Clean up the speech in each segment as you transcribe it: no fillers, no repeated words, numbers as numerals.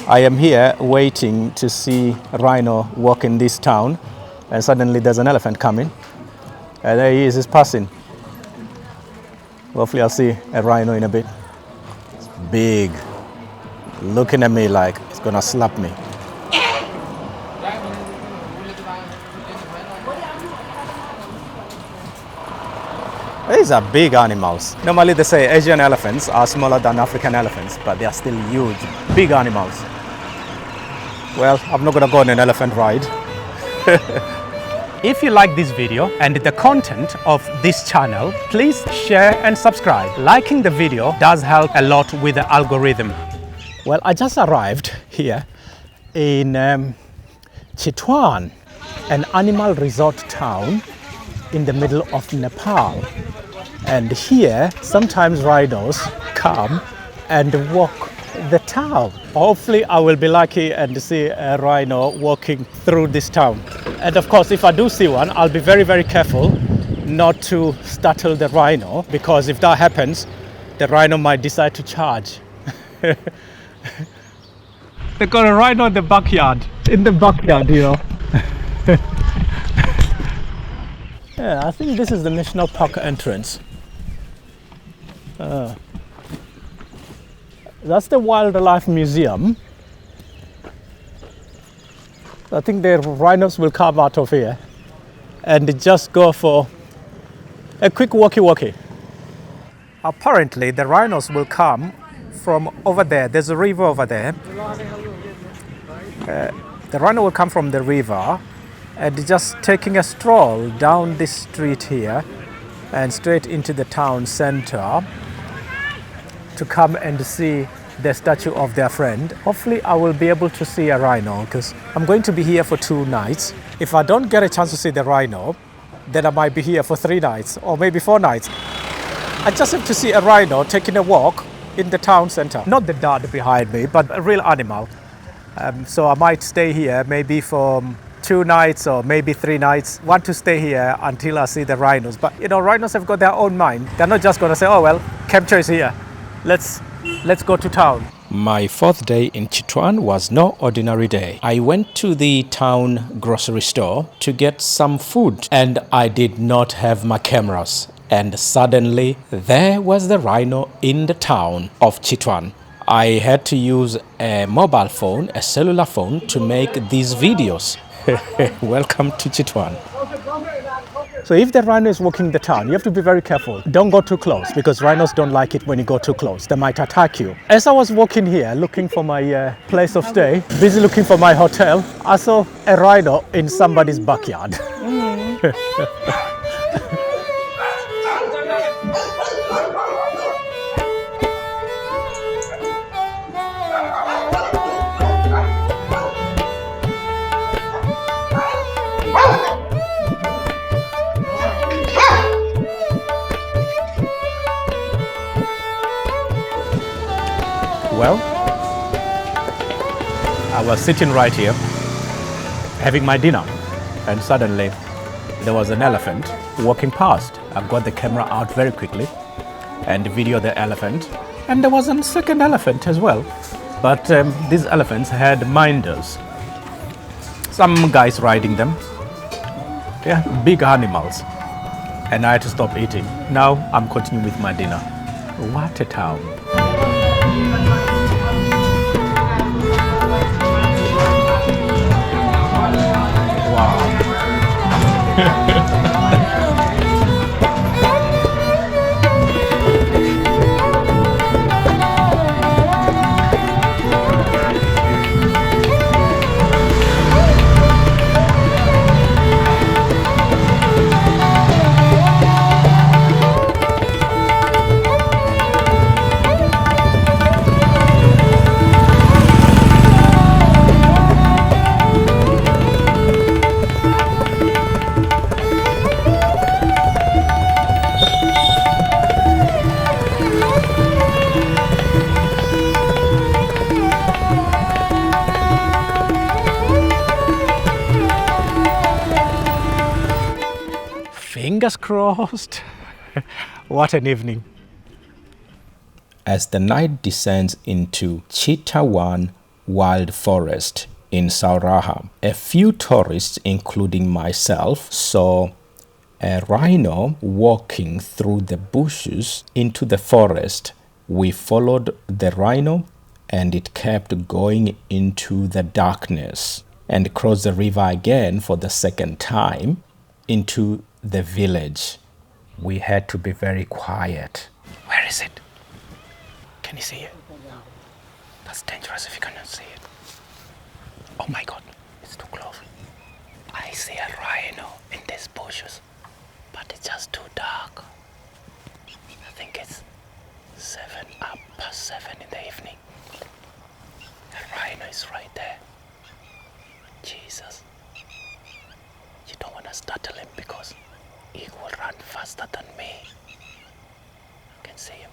I am here waiting to see a rhino walk in this town, and suddenly there's an elephant coming, and there he is, he's passing. Hopefully I'll see a rhino in a bit. It's big, looking at me like it's gonna slap me. These are big animals. Normally they say Asian elephants are smaller than African elephants, but they are still huge, big animals. Well, I'm not gonna go on an elephant ride. If you like this video and the content of this channel, please share and subscribe. Liking the video does help a lot with the algorithm. Well, I just arrived here in Chitwan, an animal resort town in the middle of Nepal. And here, sometimes rhinos come and walk the town. Hopefully I will be lucky and see a rhino walking through this town. And of course, if I do see one, I'll be very, very careful not to startle the rhino, because if that happens, the rhino might decide to charge. They got a rhino in the backyard. In the backyard, you know. Yeah, I think this is the national park entrance. That's the Wildlife Museum. I think the rhinos will come out of here and just go for a quick walkie-walkie. Apparently the rhinos will come from over there. There's a river over there. The rhino will come from the river and just taking a stroll down this street here and straight into the town center to come and see the statue of their friend. Hopefully I will be able to see a rhino, because I'm going to be here for 2 nights. If I don't get a chance to see the rhino, then I might be here for 3 nights or maybe 4 nights. I just have to see a rhino taking a walk in the town center. Not the dad behind me, but a real animal. So I might stay here maybe for 2 nights or maybe 3 nights. Want to stay here until I see the rhinos. But you know, rhinos have got their own mind. They're not just gonna say, oh well, Kemcho is here, let's go to town. My 4th day in Chitwan was no ordinary day. I went to the town grocery store to get some food, and I did not have my cameras. And suddenly there was the rhino in the town of Chitwan. I had to use a mobile phone, a cellular phone, to make these videos. Welcome to Chitwan. So if the rhino is walking the town, you have to be very careful. Don't go too close, because rhinos don't like it when you go too close. They might attack you. As I was walking here, looking for my place of stay, busy looking for my hotel, I saw a rhino in somebody's backyard. Well, I was sitting right here having my dinner, and suddenly there was an elephant walking past. I got the camera out very quickly and videoed the elephant, and there was a second elephant as well. But these elephants had minders. Some guys riding them. Yeah, big animals. And I had to stop eating. Now I'm continuing with my dinner. What a town. Fingers crossed. What an evening. As the night descends into Chitwan wild forest in Sauraha. A few tourists, including myself, saw a rhino walking through the bushes into the forest. We followed the rhino and it kept going into the darkness and crossed the river again for the second time into the village. We had to be very quiet. Where is it? Can you see it? That's dangerous if you cannot see it. Oh my God, it's too close. I see a rhino in these bushes, but it's just too dark. I think it's 7 in the evening. The rhino is right there. Jesus. You don't want to startle him because he will run faster than me. I can see him.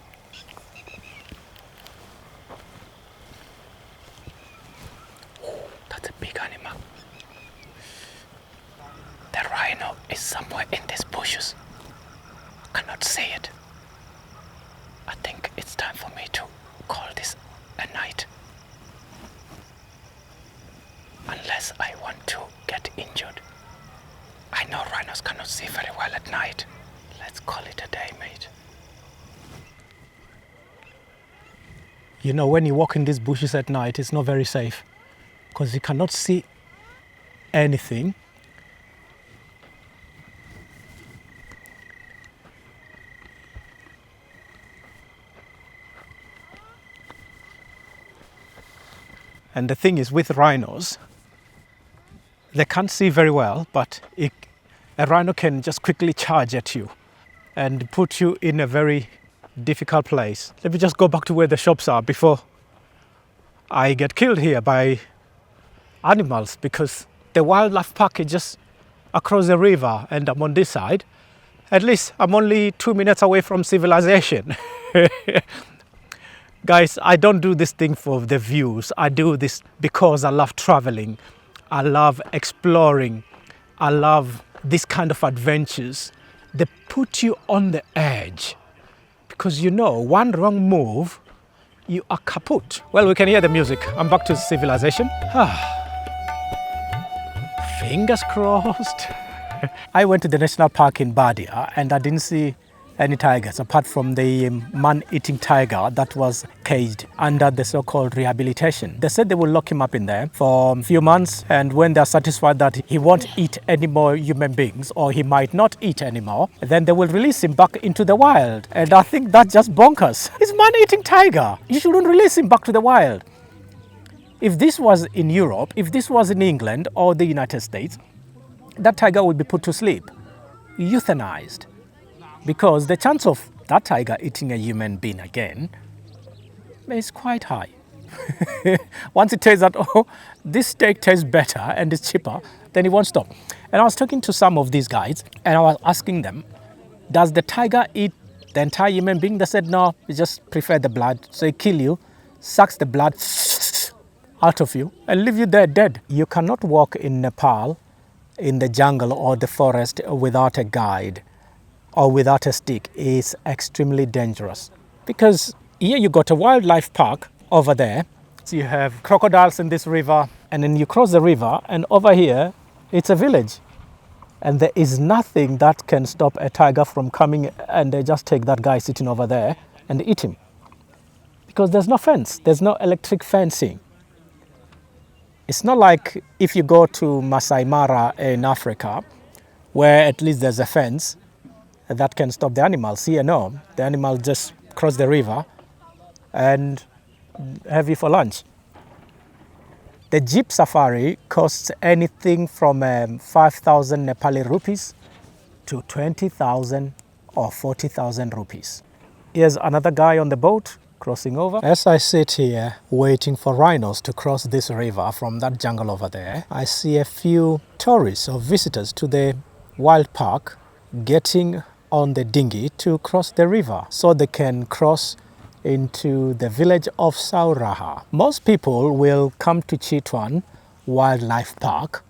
That's a big animal. The rhino is somewhere in these bushes. I cannot see it. I think it's time for me to call this a night. Unless I want to get injured. I know rhinos cannot see very well at night. Let's call it a day, mate. You know, when you walk in these bushes at night, it's not very safe because you cannot see anything. And the thing is with rhinos, they can't see very well, but a rhino can just quickly charge at you and put you in a very difficult place. Let me just go back to where the shops are before I get killed here by animals, because the wildlife park is just across the river and I'm on this side. At least I'm only 2 minutes away from civilization. Guys, I don't do this thing for the views. I do this because I love traveling. I love exploring. I love this kind of adventures. They put you on the edge because you know, one wrong move, you are kaput. Well, we can hear the music. I'm back to civilization. Fingers crossed. I went to the national park in Badia and I didn't see any tigers apart from the man-eating tiger that was caged under the so-called rehabilitation. They said they will lock him up in there for a few months, and when they're satisfied that he won't eat any more human beings or he might not eat anymore, then they will release him back into the wild. And I think that's just bonkers. It's man-eating tiger. You shouldn't release him back to the wild. If this was in Europe, if this was in England or the United States, that tiger would be put to sleep, euthanized. Because the chance of that tiger eating a human being again is quite high. Once it tastes that, oh, this steak tastes better and it's cheaper, then it won't stop. And I was talking to some of these guys and I was asking them, does the tiger eat the entire human being? They said, no, it just prefers the blood. So it kills you, sucks the blood out of you and leave you there dead. You cannot walk in Nepal, in the jungle or the forest without a guide or without a stick. Is extremely dangerous, because here you got a wildlife park over there, so you have crocodiles in this river, and then you cross the river and over here it's a village, and there is nothing that can stop a tiger from coming and they just take that guy sitting over there and eat him, because there's no fence, there's no electric fencing. It's not like if you go to Masai Mara in Africa where at least there's a fence that can stop the animals. Here, no. The animals just cross the river and have you for lunch. The jeep safari costs anything from 5,000 Nepali rupees to 20,000 or 40,000 rupees. Here's another guy on the boat crossing over. As I sit here waiting for rhinos to cross this river from that jungle over there, I see a few tourists or visitors to the wild park getting on the dinghy to cross the river so they can cross into the village of Sauraha. Most people will come to Chitwan Wildlife Park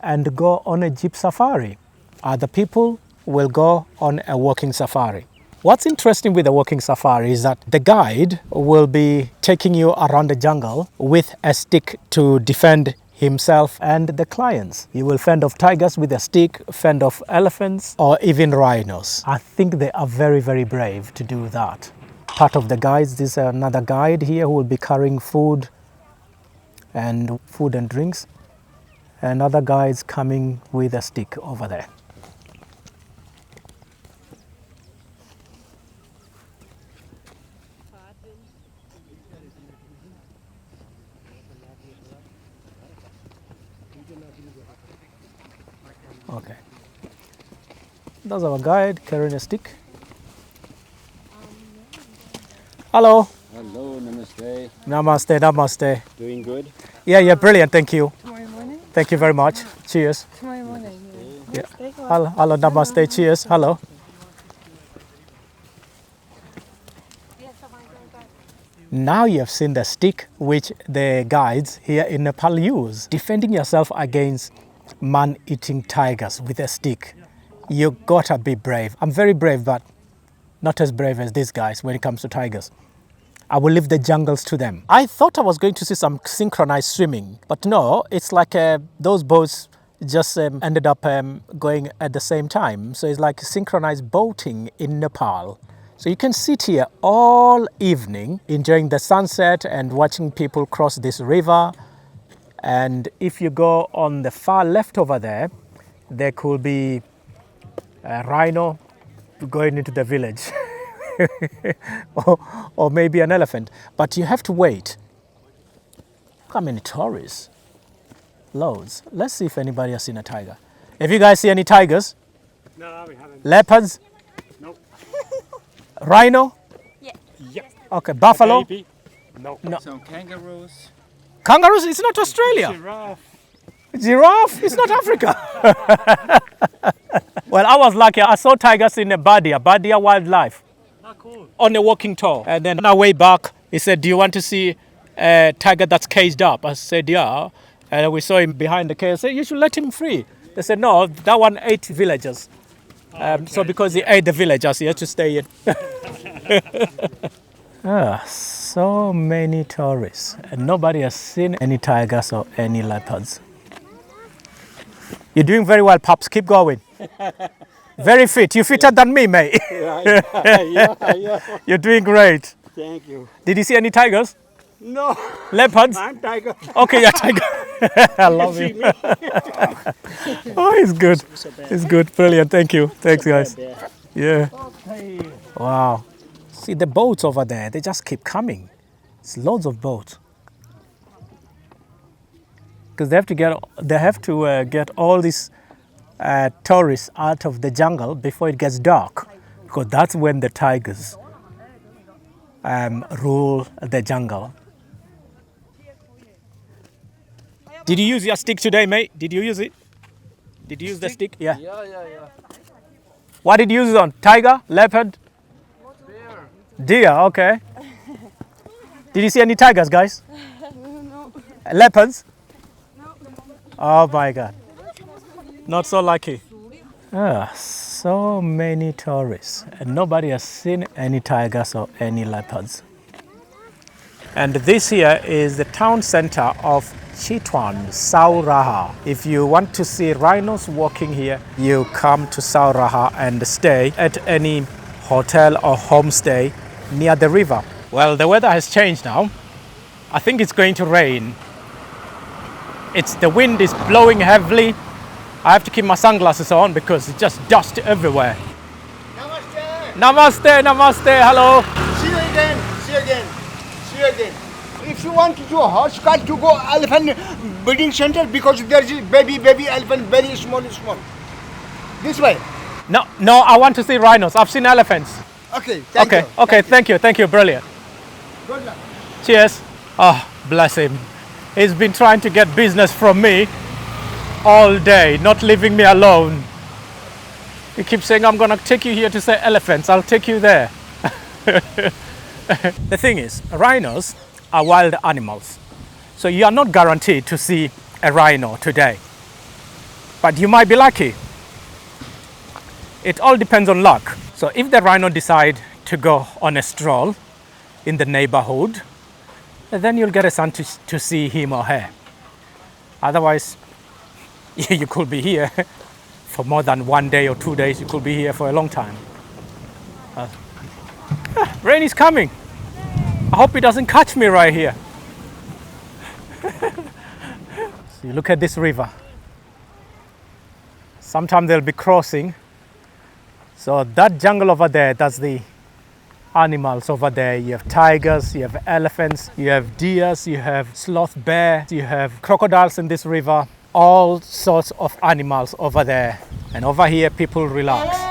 and go on a jeep safari. Other people will go on a walking safari. What's interesting with the walking safari is that the guide will be taking you around the jungle with a stick to defend himself and the clients. You will fend off tigers with a stick, fend off elephants or even rhinos. I think they are very, very brave to do that. Part of the guides, this is another guide here who will be carrying food and drinks, and other guides coming with a stick over there. Okay, that's our guide carrying a stick. Hello. Hello, namaste. Namaste, namaste. Doing good? Yeah, brilliant, thank you. Tomorrow morning? Thank you very much. Cheers. Tomorrow morning. Yeah. Hello, namaste, cheers, hello. Now you have seen the stick which the guides here in Nepal use. Defending yourself against man-eating tigers with a stick. You gotta be brave. I'm very brave, but not as brave as these guys when it comes to tigers. I will leave the jungles to them. I thought I was going to see some synchronized swimming, but no, it's like those boats just ended up going at the same time. So it's like synchronized boating in Nepal. So you can sit here all evening enjoying the sunset and watching people cross this river. And if you go on the far left over there, there could be a rhino going into the village. or maybe an elephant. But you have to wait. Look how many tourists. Loads. Let's see if anybody has seen a tiger. Have you guys seen any tigers? No, we haven't. Leopards? Nope. Rhino? Yep. Okay, buffalo? Baby? No. Some kangaroos. Kangaroos? It's not Australia. Giraffe. Giraffe? It's not Africa. Well, I was lucky. I saw tigers in Badia Wildlife. Ah, cool. On a walking tour. And then on our way back, he said, do you want to see a tiger that's caged up? I said, yeah. And we saw him behind the cage. I said, you should let him free. They said, no, that one ate villagers. So because he ate the villagers, he had to stay in. So many tourists. And nobody has seen any tigers or any leopards. You're doing very well, Pops. Keep going. Very fit. You're fitter than me, mate. Yeah. You're doing great. Thank you. Did you see any tigers? No, Leopards? I'm tiger. Okay, yeah, tiger. I love him. Oh, he's good. He's good. Brilliant. Thank you. Thanks, guys. Yeah. Wow. See the boats over there, they just keep coming. It's loads of boats. Because they have to get all these tourists out of the jungle before it gets dark. Because that's when the tigers rule the jungle. Did you use your stick today, mate? Did you use it? Did you use the stick? Yeah. Yeah. What did you use it on? Tiger? Leopard? Deer, okay. Did you see any tigers, guys? No. Leopards? Oh my God. Not so lucky. So many tourists and nobody has seen any tigers or any leopards. And this here is the town center of Chitwan, Sauraha. If you want to see rhinos walking here, you come to Sauraha and stay at any hotel or homestay near the river. Well, the weather has changed now. I think it's going to rain. The wind is blowing heavily. I have to keep my sunglasses on because it's just dust everywhere. Namaste. Namaste, namaste, hello. See you again. If you want to do a horse car, to go elephant breeding center because there is baby elephant, very small. This way. No, I want to see rhinos. I've seen elephants. Okay. Thank you. Thank you, brilliant. Good luck. Cheers. Oh, bless him. He's been trying to get business from me all day, not leaving me alone. He keeps saying, I'm going to take you here to say elephants. I'll take you there. The thing is, rhinos are wild animals. So you are not guaranteed to see a rhino today. But you might be lucky. It all depends on luck. So if the rhino decide to go on a stroll in the neighborhood, then you'll get a chance to see him or her. Otherwise, you could be here for more than 1 day or 2 days. You could be here for a long time. Rain is coming. I hope it doesn't catch me right here. So you look at this river. Sometime they'll be crossing. So that jungle over there, that's the animals over there. You have tigers, you have elephants, you have deers, you have sloth bear, you have crocodiles in this river, all sorts of animals over there. And over here people relax.